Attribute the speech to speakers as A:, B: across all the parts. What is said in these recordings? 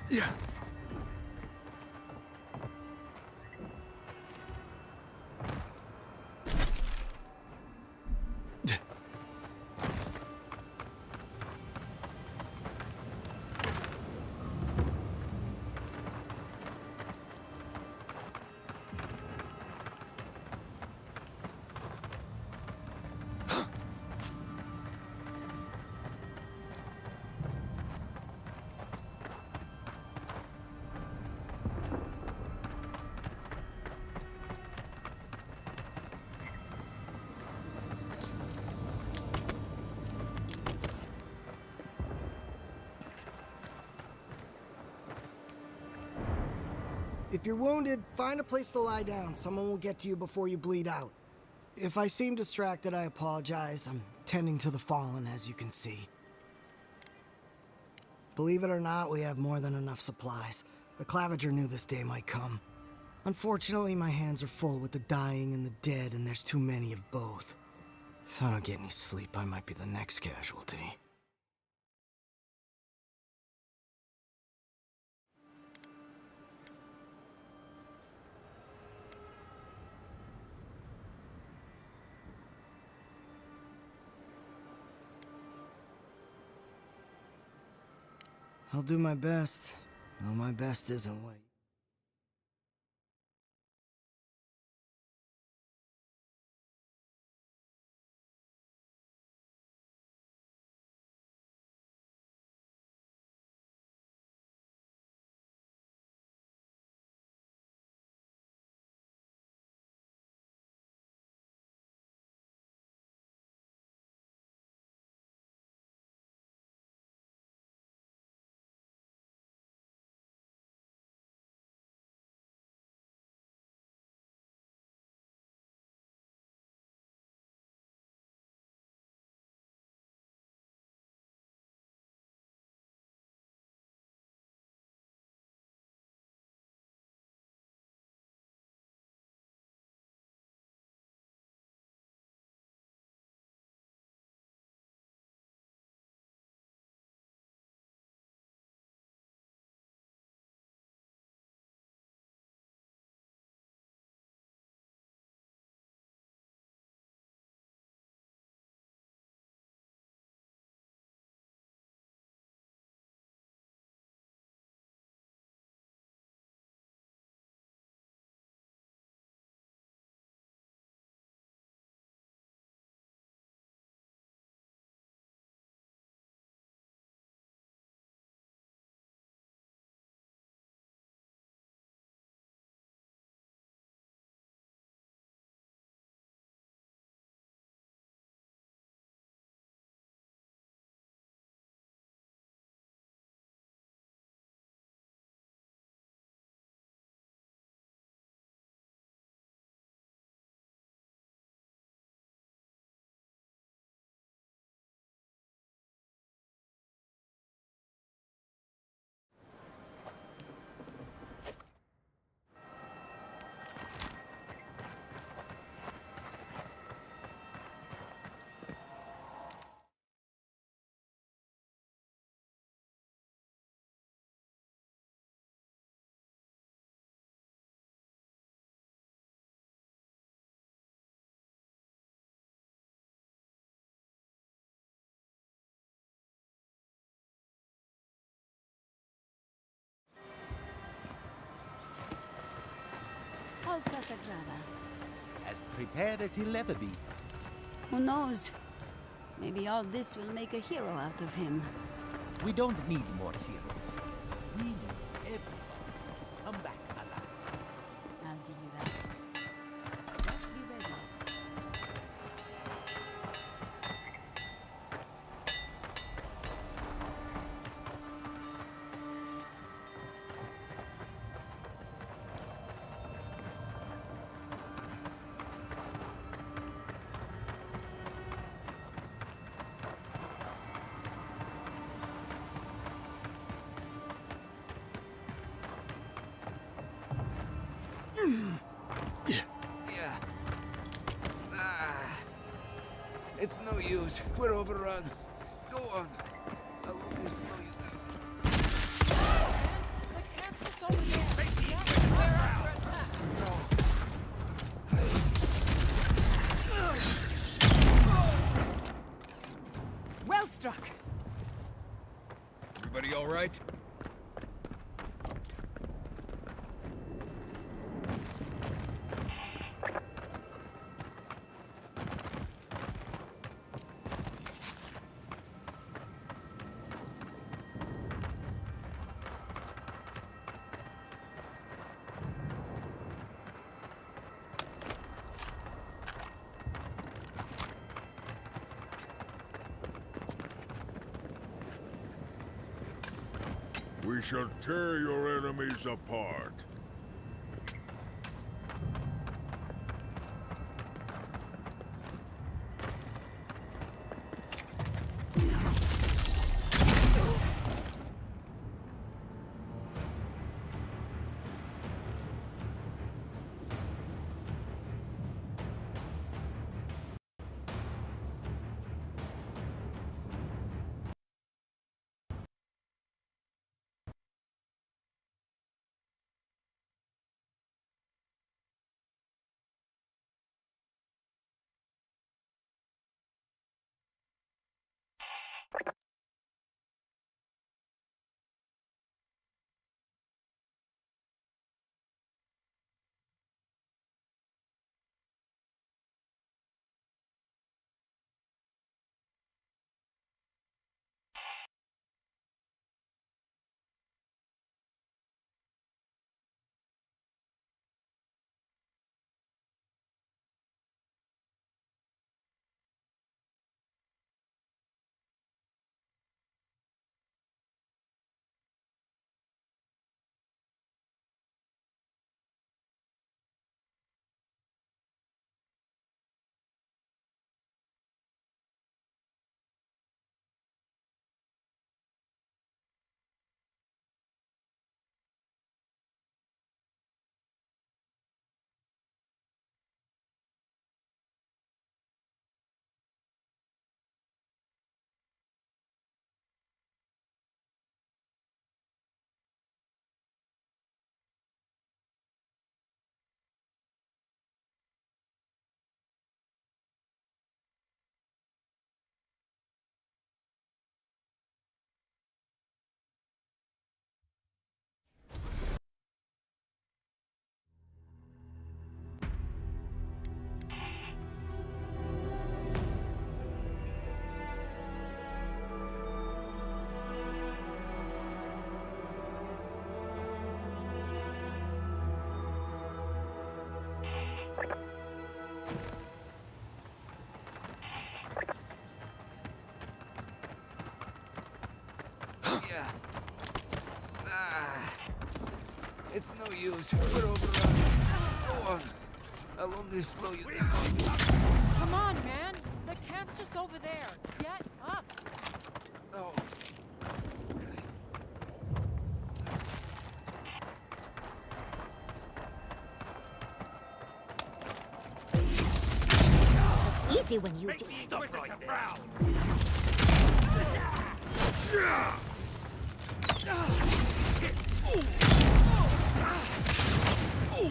A: Yeah. If you're wounded, find a place to lie down. Someone will get to you before you bleed out. If I seem distracted, I apologize. I'm tending to the fallen, as you can see. Believe it or not, we have more than enough supplies. The Claviger knew this day might come. Unfortunately, my hands are full with the dying and the dead, and there's too many of both. If I don't get any sleep, I might be the next casualty. I'll do my best, though my best isn't what...
B: How's Casagrada?
C: As prepared as he'll ever be.
B: Who knows? Maybe all this will make a hero out of him.
C: We don't need more heroes. We need everyone to come back alive.
B: I'll give you that. Just be ready.
A: It's no use. We're overrun. Go on. I'll only slow you down.
D: Just over there. Yeah, we're under attack. Well struck.
E: Everybody all right?
F: We shall tear your enemies apart.
E: Yeah. It's no use. We're overrun. Go on. I'll only slow you down.
D: Come on, man. The camp's just over there. Get up.
E: No.
G: It's easy when you just...
E: Stuff like that.
F: You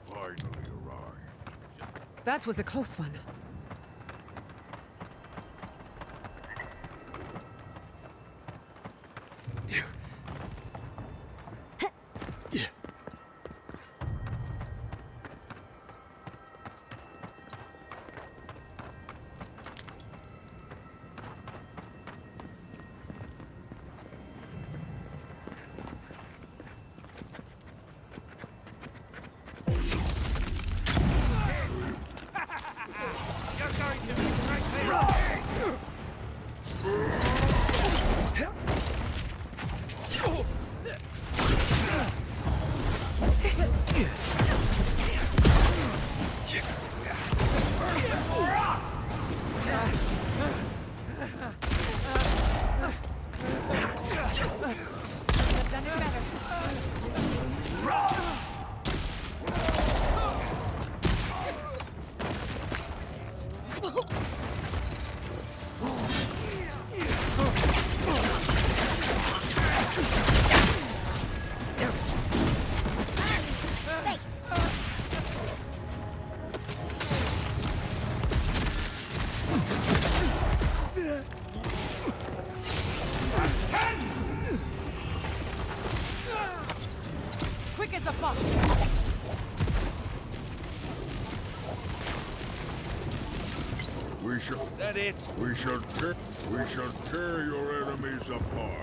F: finally arrived.
D: That was a close one. spot.
F: We shall.
C: That it?
F: We shall tear your enemies apart.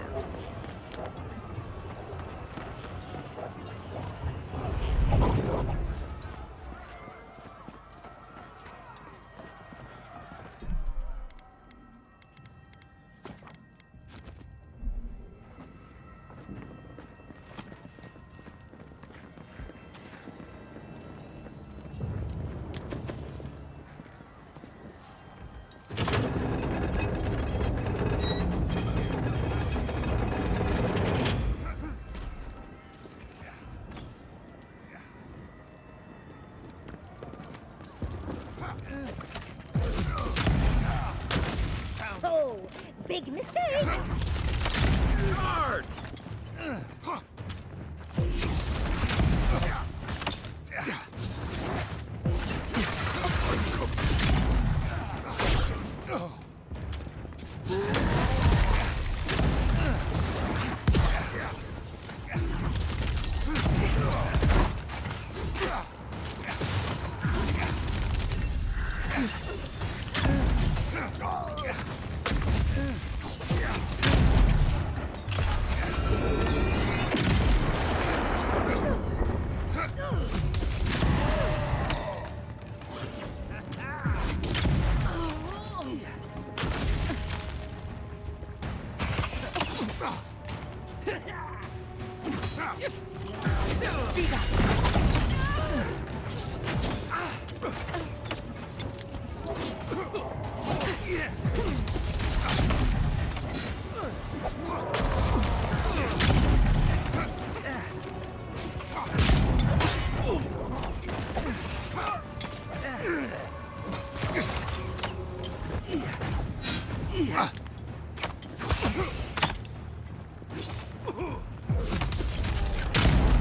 G: Oh, big mistake.
C: Charge!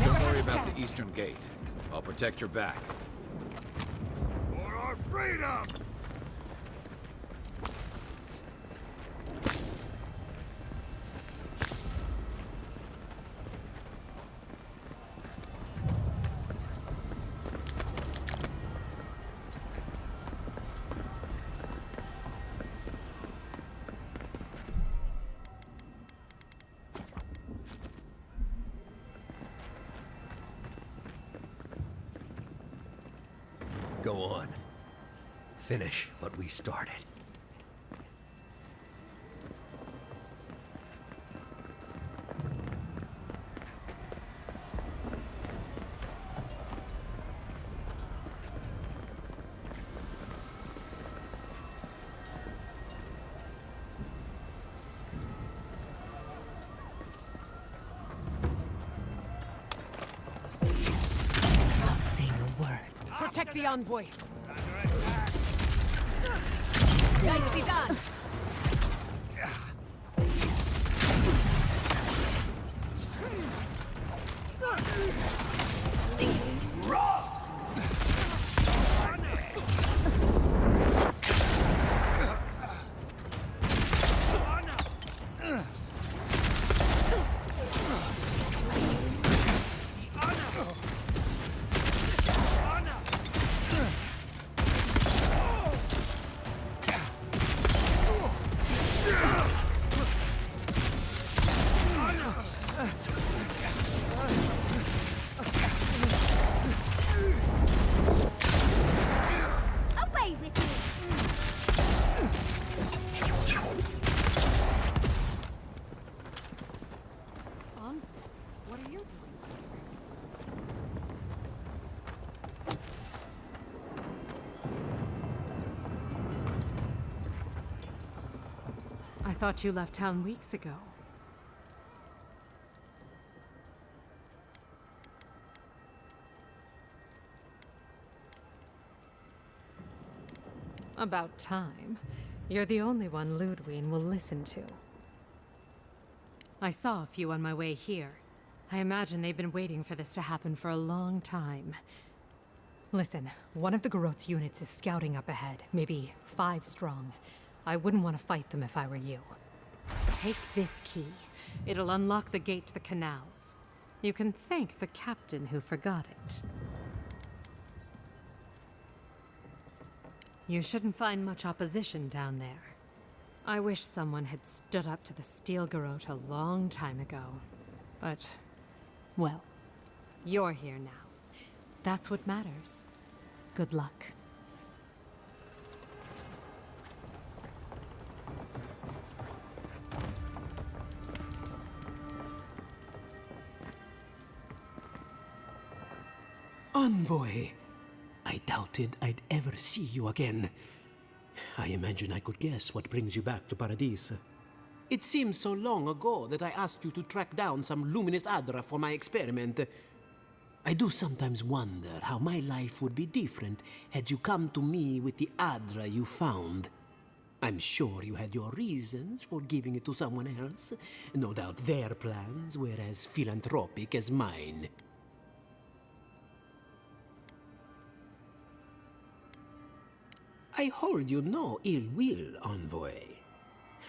H: Don't worry about the eastern gate. I'll protect your back.
F: For our freedom!
C: Go on. Finish what we started.
G: Not saying a word.
D: Protect the envoy.
G: Nicely done. Away with you.
D: What are you doing?
I: I thought you left town weeks ago. About time. You're the only one Ludwig will listen to. I saw a few on my way here. I imagine they've been waiting for this to happen for a long time. Listen, one of the Garot's units is scouting up ahead, maybe 5 strong. I wouldn't want to fight them if I were you. Take this key. It'll unlock the gate to the canals. You can thank the captain who forgot it. You shouldn't find much opposition down there. I wish someone had stood up to the Steel Garrote a long time ago. But, well, you're here now. That's what matters. Good luck.
J: Envoy! I doubted I'd ever see you again. I imagine I could guess what brings you back to Paradise. It seems so long ago that I asked you to track down some luminous Adra for my experiment. I do sometimes wonder how my life would be different had you come to me with the Adra you found. I'm sure you had your reasons for giving it to someone else. No doubt their plans were as philanthropic as mine. I hold you no ill will, Envoy.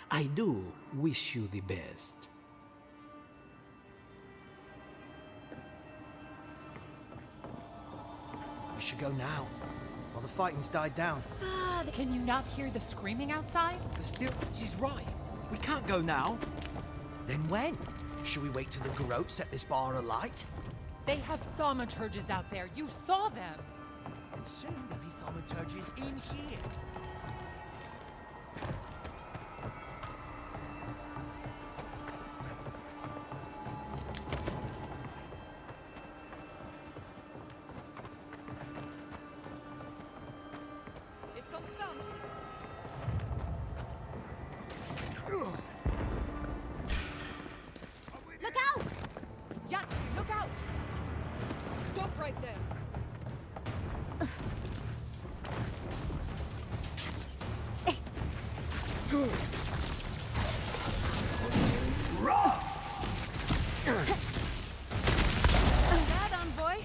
J: I do wish you the best.
A: We should go now, while the fighting's died down.
D: Can you not hear the screaming outside?
K: She's right. We can't go now. Then when? Should we wait till the Garrote set this bar alight?
D: They have thaumaturges out there. You saw them.
K: And soon there'll be thaumaturges in here.
G: Look out!
D: Yahtzee, look out! Stop right there. Bad, Envoy.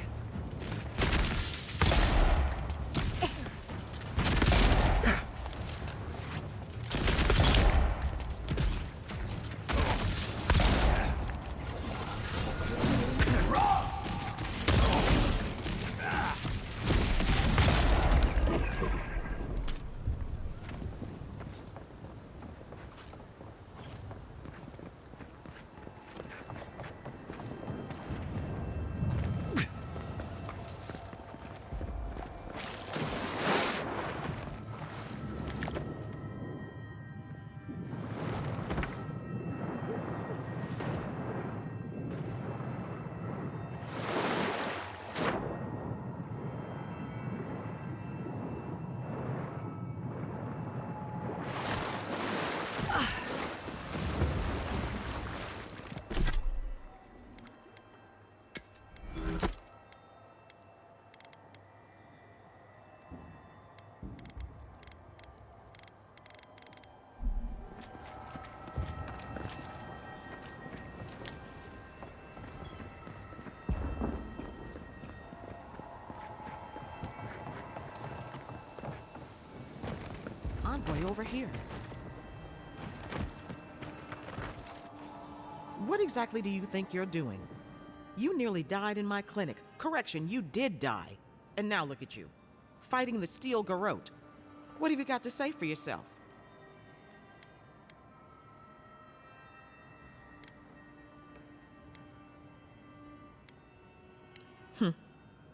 K: Envoy over here. What exactly do you think you're doing? You nearly died in my clinic. Correction, you did die. And now look at you, fighting the Steel Garrote. What have you got to say for yourself?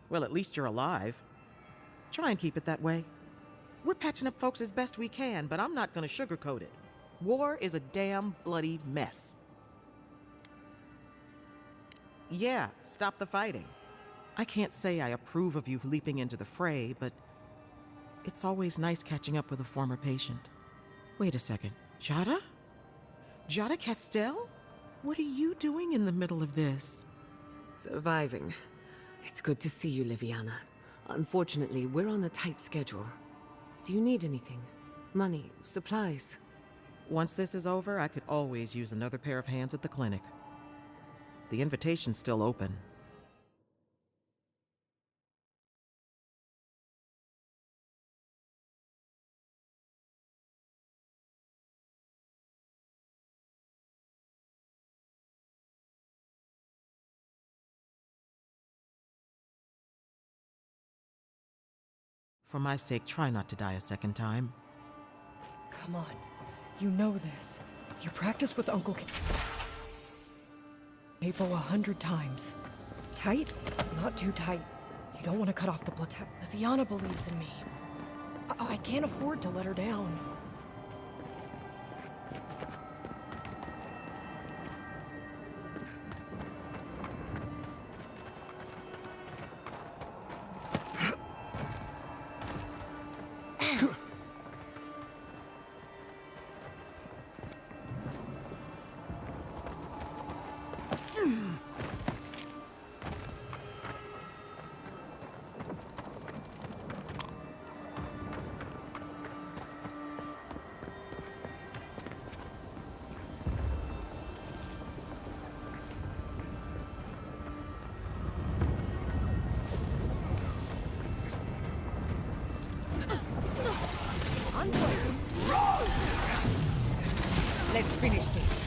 K: Well, at least you're alive. Try and keep it that way. We're patching up folks as best we can, but I'm not gonna sugarcoat it. War is a damn bloody mess. Yeah, stop the fighting. I can't say I approve of you leaping into the fray, but it's always nice catching up with a former patient. Wait a second. Jada? Jada Castell? What are you doing in the middle of this?
L: Surviving. It's good to see you, Liviana. Unfortunately, we're on a tight schedule. Do you need anything? Money, supplies?
K: Once this is over, I could always use another pair of hands at the clinic. The invitation's still open. For my sake, try not to die a second time.
D: Come on. You know this. You practiced with Uncle Capo 100 times. Tight? Not too tight. You don't want to cut off the blood. Viviana believes in me. I can't afford to let her down.
L: Let's finish this.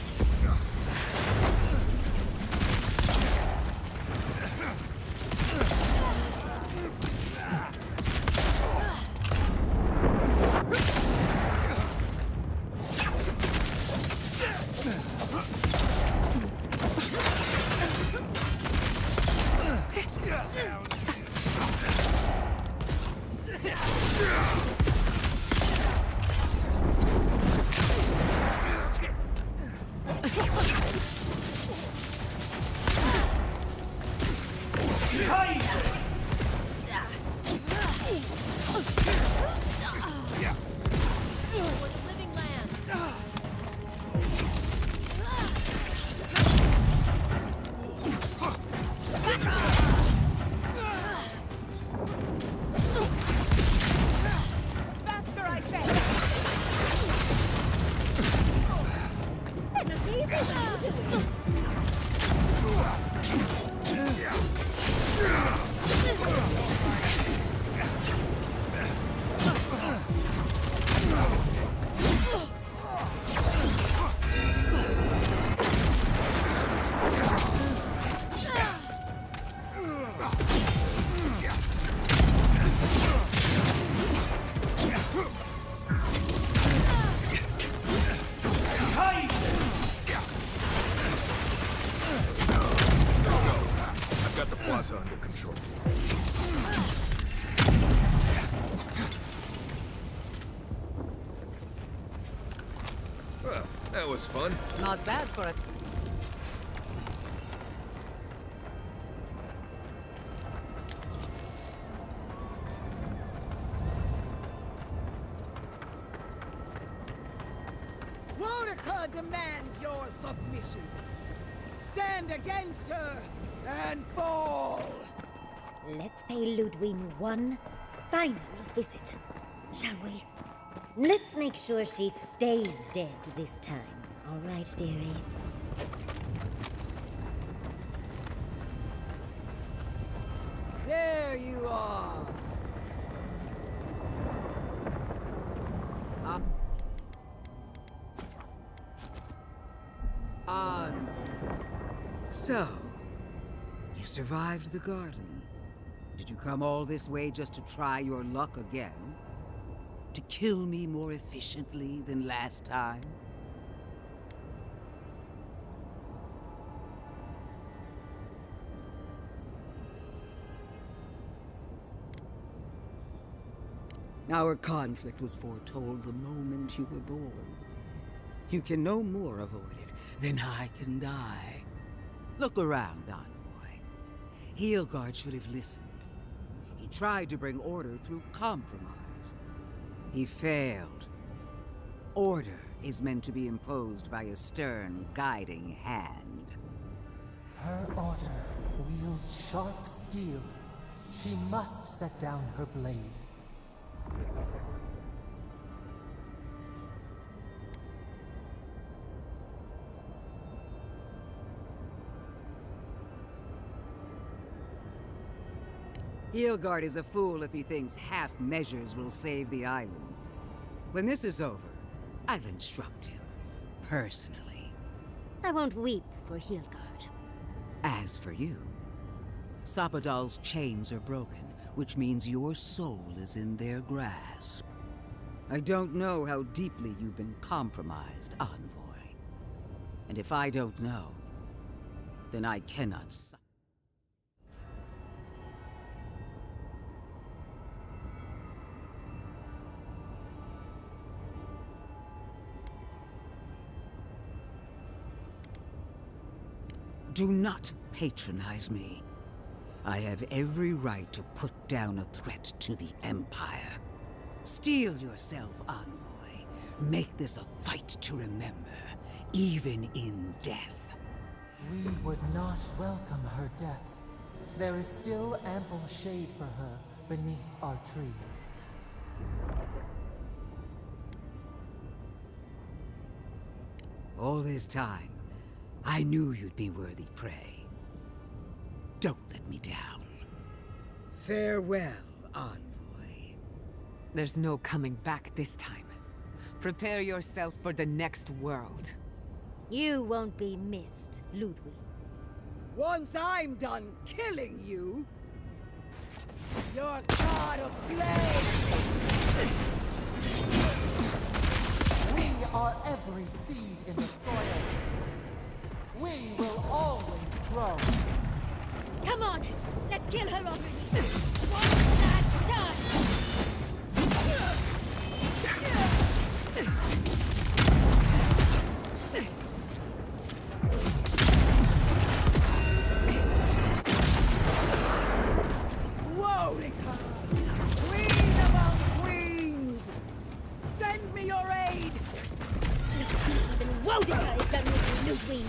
F: Under control.
E: Well, that was fun.
L: Not bad for a...
C: Mordecai demands your submission. Stand against her and fall!
G: Let's pay Ludwig one final visit, shall we? Let's make sure she stays dead this time. All right, dearie?
C: There you are! On. So, you survived the garden. Did you come all this way just to try your luck again? To kill me more efficiently than last time? Our conflict was foretold the moment you were born. You can no more avoid it than I can die. Look around, Envoy. Heelguard should have listened. He tried to bring order through compromise. He failed. Order is meant to be imposed by a stern, guiding hand.
M: Her order wields sharp steel. She must set down her blade.
C: Heelguard is a fool if he thinks half measures will save the island. When this is over, I'll instruct him, personally.
G: I won't weep for Heelguard.
C: As for you, Sapadal's chains are broken. which means your soul is in their grasp. I don't know how deeply you've been compromised, Envoy. And if I don't know, then I cannot. Do not patronize me. I have every right to put down a threat to the Empire. Steel yourself, Envoy. Make this a fight to remember, even in death.
M: We would not welcome her death. There is still ample shade for her beneath our tree.
C: All this time, I knew you'd be worthy prey. Don't let me down. Farewell, Envoy.
L: There's no coming back this time. Prepare yourself for the next world.
G: You won't be missed, Ludwig.
C: Once I'm done killing you, your god of blade!
M: We are every seed in the soil. We will always grow.
G: Come on, let's kill her already. One last time.
C: Wodika! Queen among queens! Send me your aid!
G: Even Wodika is done with you, Ludwig.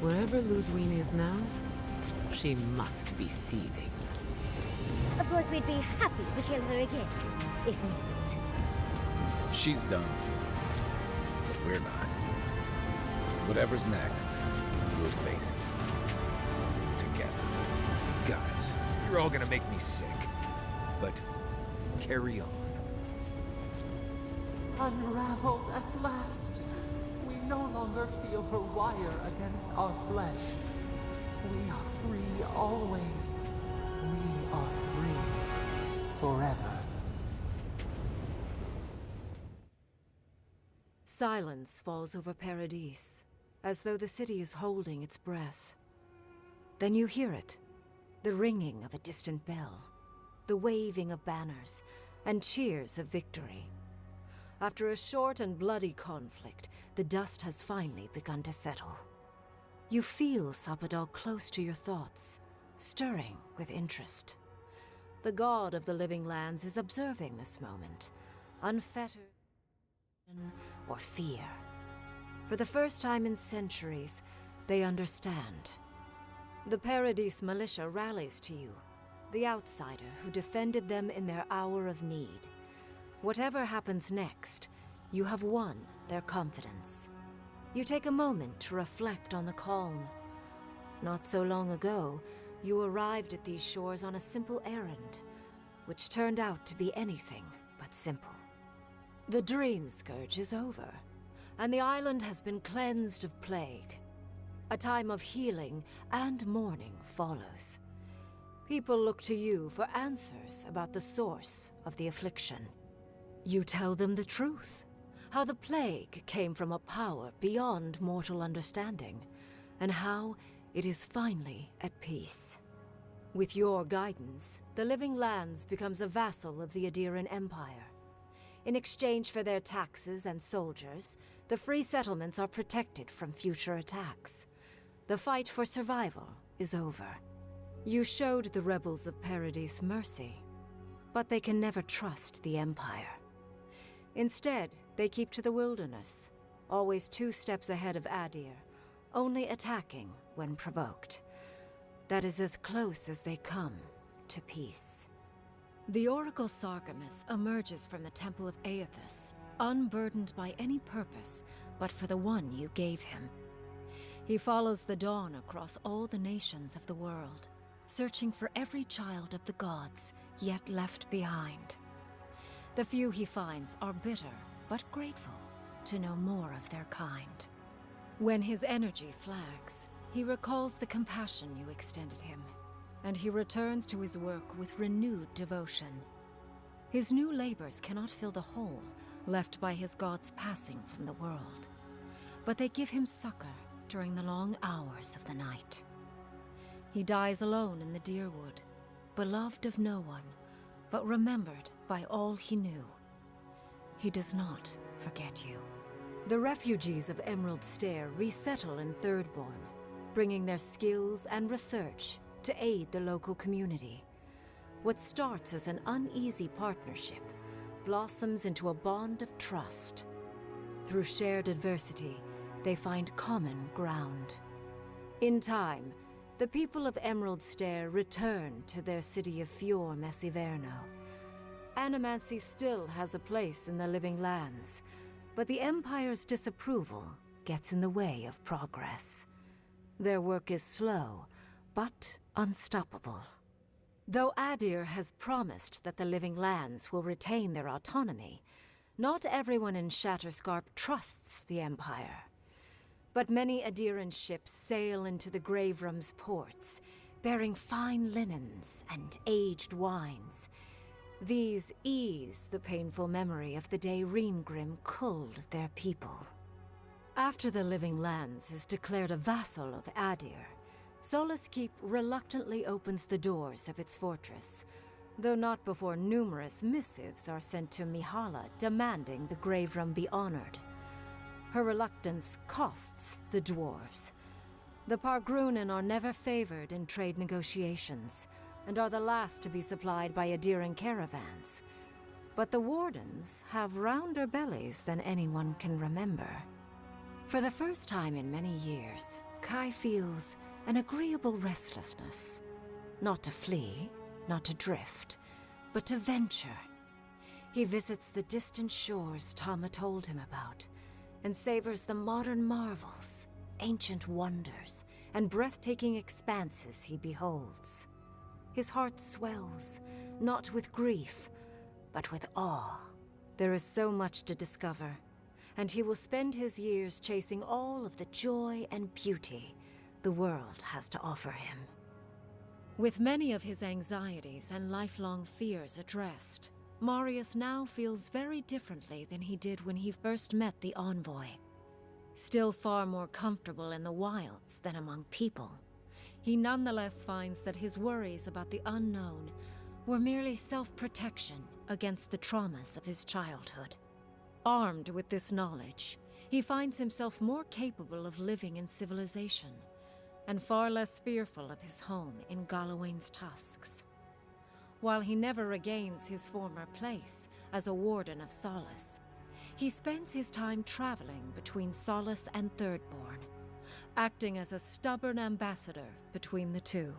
L: Wherever Ludwine is now, she must be seething.
G: Of course, we'd be happy to kill her again, if needed.
H: She's done for, but we're not. Whatever's next, we'll face it. Together. Guys, you're all gonna make me sick. But carry on.
M: Unraveled at last. We no longer feel her wire against our flesh. We are free always. We are free forever.
N: Silence falls over Paradise, as though the city is holding its breath. Then you hear it, the ringing of a distant bell, the waving of banners, and cheers of victory. After a short and bloody conflict, the dust has finally begun to settle. You feel Sapadal close to your thoughts, stirring with interest. The god of the living lands is observing this moment, unfettered or fear. For the first time in centuries, they understand. The Paradise militia rallies to you, the outsider who defended them in their hour of need. Whatever happens next, you have won their confidence. You take a moment to reflect on the calm. Not so long ago, you arrived at these shores on a simple errand, which turned out to be anything but simple. The Dream Scourge is over, and the island has been cleansed of plague. A time of healing and mourning follows. People look to you for answers about the source of the affliction. You tell them the truth, how the plague came from a power beyond mortal understanding, and how it is finally at peace. With your guidance, the Living Lands becomes a vassal of the Adiran Empire. In exchange for their taxes and soldiers, the free settlements are protected from future attacks. The fight for survival is over. You showed the rebels of Paradise mercy, but they can never trust the Empire. Instead, they keep to the wilderness, always 2 steps ahead of Adir, only attacking when provoked. That is as close as they come to peace. The Oracle Sargamus emerges from the Temple of Aethys, unburdened by any purpose but for the one you gave him. He follows the dawn across all the nations of the world, searching for every child of the gods yet left behind. The few he finds are bitter but grateful to know more of their kind. When his energy flags, he recalls the compassion you extended him, and he returns to his work with renewed devotion. His new labors cannot fill the hole left by his gods passing from the world, but they give him succor during the long hours of the night. He dies alone in the Deerwood, beloved of no one, but remembered by all he knew. He does not forget you. The refugees of Emerald Stair resettle in Thirdborn, bringing their skills and research to aid the local community. What starts as an uneasy partnership blossoms into a bond of trust. Through shared adversity, they find common ground. In time, the people of Emerald Stair return to their city of Fior Messiverno. Animancy still has a place in the Living Lands, but the Empire's disapproval gets in the way of progress. Their work is slow, but unstoppable. Though Adir has promised that the Living Lands will retain their autonomy, not everyone in Shatterscarp trusts the Empire. But many Adiran ships sail into the Graveroom's ports, bearing fine linens and aged wines. These ease the painful memory of the day Reengrim culled their people. After the Living Lands is declared a vassal of Adir, Solace Keep reluctantly opens the doors of its fortress, though not before numerous missives are sent to Mihala demanding the Graveroom be honored. Her reluctance costs the dwarves. The Pargrunen are never favored in trade negotiations, and are the last to be supplied by Adiran caravans. But the Wardens have rounder bellies than anyone can remember. For the first time in many years, Kai feels an agreeable restlessness. Not to flee, not to drift, but to venture. He visits the distant shores Tama told him about, and savors the modern marvels, ancient wonders, and breathtaking expanses he beholds. His heart swells, not with grief, but with awe. There is so much to discover, and he will spend his years chasing all of the joy and beauty the world has to offer him. With many of his anxieties and lifelong fears addressed, Marius now feels very differently than he did when he first met the envoy. Still far more comfortable in the wilds than among people, he nonetheless finds that his worries about the unknown were merely self-protection against the traumas of his childhood. Armed with this knowledge, he finds himself more capable of living in civilization, and far less fearful of his home in Galawain's tusks. While he never regains his former place as a Warden of Solace, he spends his time traveling between Solace and Thirdborn, acting as a stubborn ambassador between the two.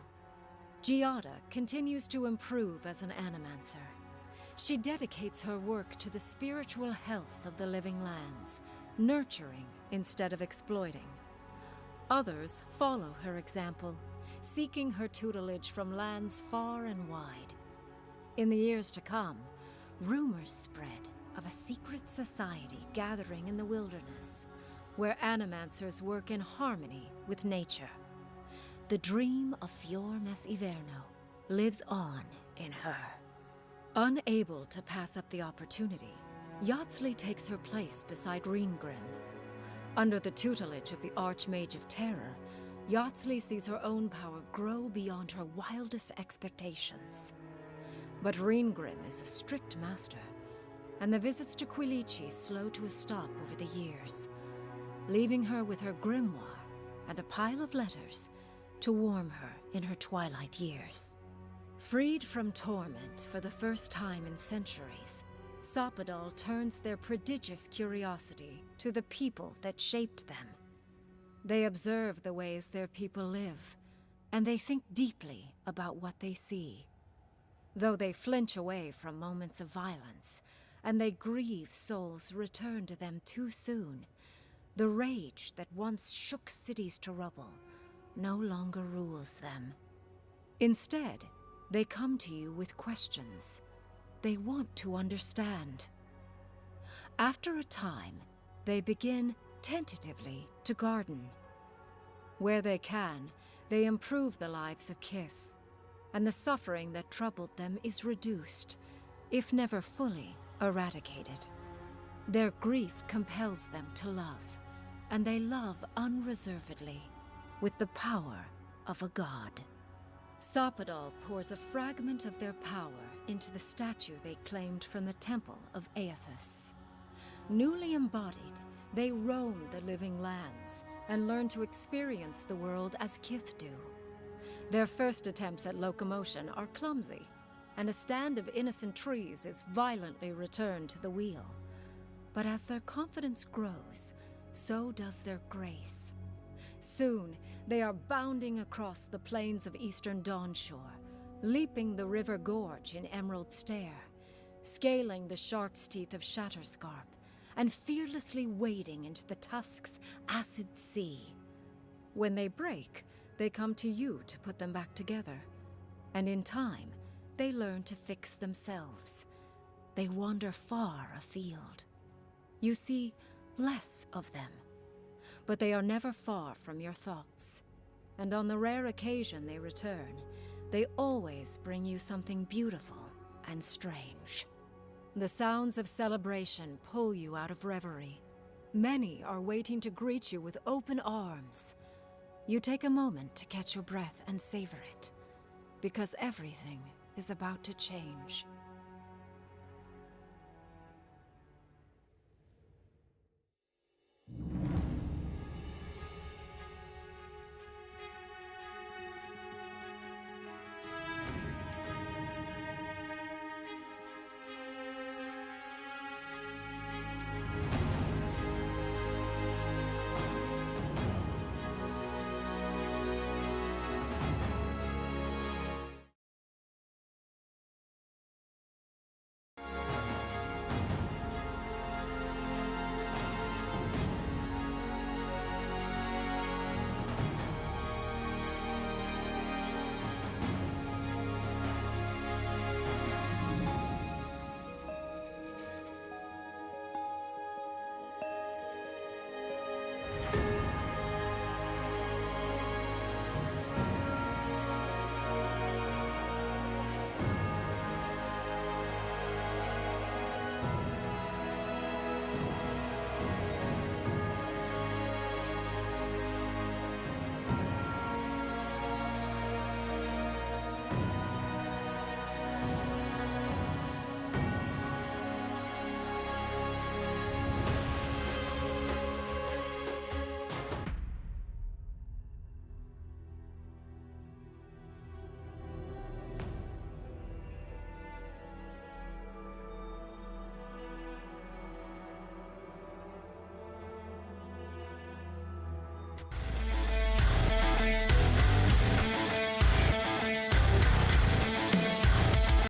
N: Giada continues to improve as an animancer. She dedicates her work to the spiritual health of the living lands, nurturing instead of exploiting. Others follow her example, seeking her tutelage from lands far and wide. In the years to come, rumors spread of a secret society gathering in the wilderness, where animancers work in harmony with nature. The dream of Fior Mes Iverno lives on in her. Unable to pass up the opportunity, Yatsley takes her place beside Reengrim. Under the tutelage of the Archmage of Terror, Yatsley sees her own power grow beyond her wildest expectations. But Reengrim is a strict master, and the visits to Quilichi slow to a stop over the years, leaving her with her grimoire and a pile of letters to warm her in her twilight years. Freed from torment for the first time in centuries, Soppadal turns their prodigious curiosity to the people that shaped them. They observe the ways their people live, and they think deeply about what they see. Though they flinch away from moments of violence, and they grieve souls returned to them too soon, the rage that once shook cities to rubble no longer rules them. Instead, they come to you with questions. They want to understand. After a time, they begin, tentatively, to garden. Where they can, they improve the lives of Kith, and the suffering that troubled them is reduced, if never fully eradicated. Their grief compels them to love, and they love unreservedly, with the power of a god. Soppadal pours a fragment of their power into the statue they claimed from the Temple of Aethys. Newly embodied, they roam the living lands and learn to experience the world as Kith do. Their first attempts at locomotion are clumsy, and a stand of innocent trees is violently returned to the wheel. But as their confidence grows, so does their grace. Soon, they are bounding across the plains of eastern Dawnshore, leaping the river gorge in Emerald Stair, scaling the shark's teeth of Shatterscarp, and fearlessly wading into the Tusk's acid sea. When they break, they come to you to put them back together, and in time, they learn to fix themselves. They wander far afield. You see less of them, but they are never far from your thoughts. And on the rare occasion they return, they always bring you something beautiful and strange. The sounds of celebration pull you out of reverie. Many are waiting to greet you with open arms. You take a moment to catch your breath and savor it, because everything is about to change.